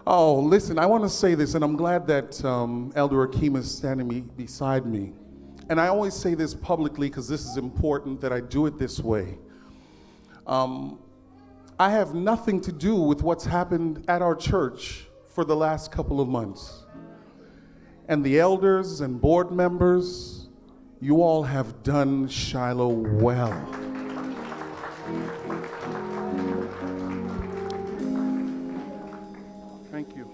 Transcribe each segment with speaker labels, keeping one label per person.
Speaker 1: Oh, listen, I want to say this, and I'm glad that Elder Akeem is standing beside me. And I always say this publicly because this is important that I do it this way. I have nothing to do with what's happened at our church for the last couple of months. And the elders and board members, you all have done Shiloh well. Thank you.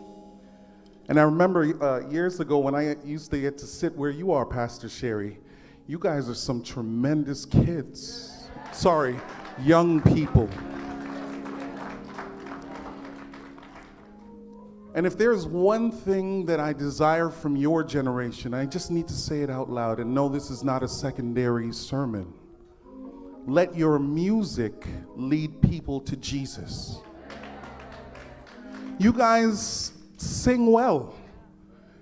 Speaker 1: And I remember years ago when I used to get to sit where you are, Pastor Sherry. You guys are some tremendous kids. Sorry, young people. And if there's one thing that I desire from your generation, I just need to say it out loud, and no, this is not a secondary sermon. Let your music lead people to Jesus. You guys sing well,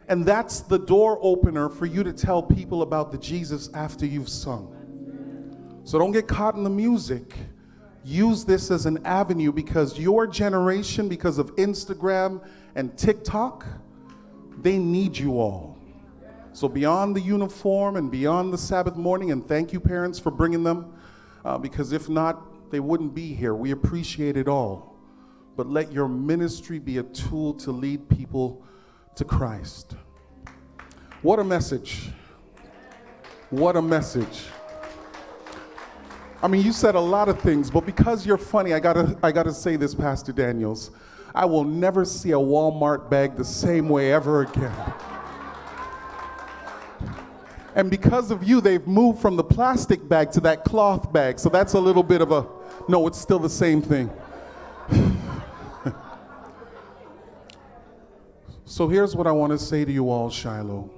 Speaker 1: and that's the door opener for you to tell people about the Jesus after you've sung. So don't get caught in the music. Use this as an avenue, because your generation, because of Instagram and TikTok, they need you all. So beyond the uniform and beyond the Sabbath morning, and thank you parents for bringing them, because if not, they wouldn't be here. We appreciate it all. But let your ministry be a tool to lead people to Christ. What a message. What a message. I mean, you said a lot of things, but because you're funny, I gotta say this, Pastor Daniels. I will never see a Walmart bag the same way ever again. And because of you, they've moved from the plastic bag to that cloth bag. So that's a little bit of a, no, it's still the same thing. So here's what I want to say to you all, Shiloh.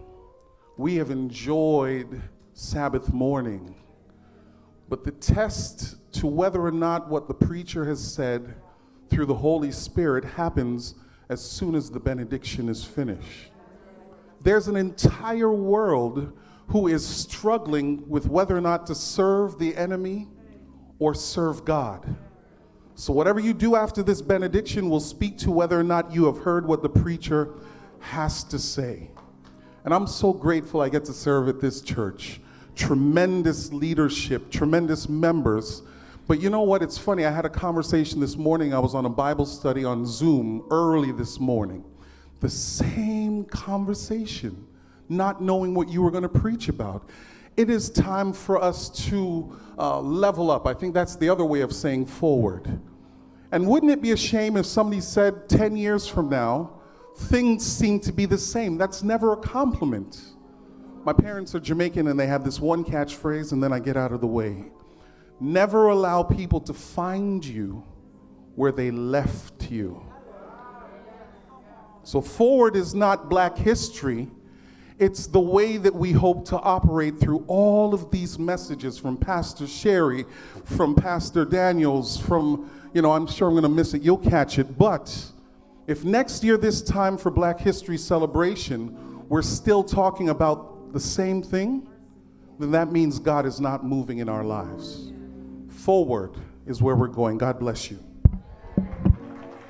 Speaker 1: We have enjoyed Sabbath morning, but the test to whether or not what the preacher has said through the Holy Spirit happens as soon as the benediction is finished. There's an entire world who is struggling with whether or not to serve the enemy or serve God. So whatever you do after this benediction will speak to whether or not you have heard what the preacher has to say. And I'm so grateful I get to serve at this church. Tremendous leadership, tremendous members. But you know what? It's funny. I had a conversation this morning. I was on a Bible study on Zoom early this morning. The same conversation, not knowing what you were going to preach about. It is time for us to level up. I think that's the other way of saying forward. And wouldn't it be a shame if somebody said 10 years from now, things seem to be the same? That's never a compliment. My parents are Jamaican, and they have this one catchphrase, and then I get out of the way. Never allow people to find you where they left you. So forward is not Black history. It's the way that we hope to operate through all of these messages from Pastor Sherry, from Pastor Daniels, from, I'm sure I'm going to miss it. You'll catch it. But if next year this time for Black History Celebration, we're still talking about the same thing, then that means God is not moving in our lives. Forward is where we're going. God bless you.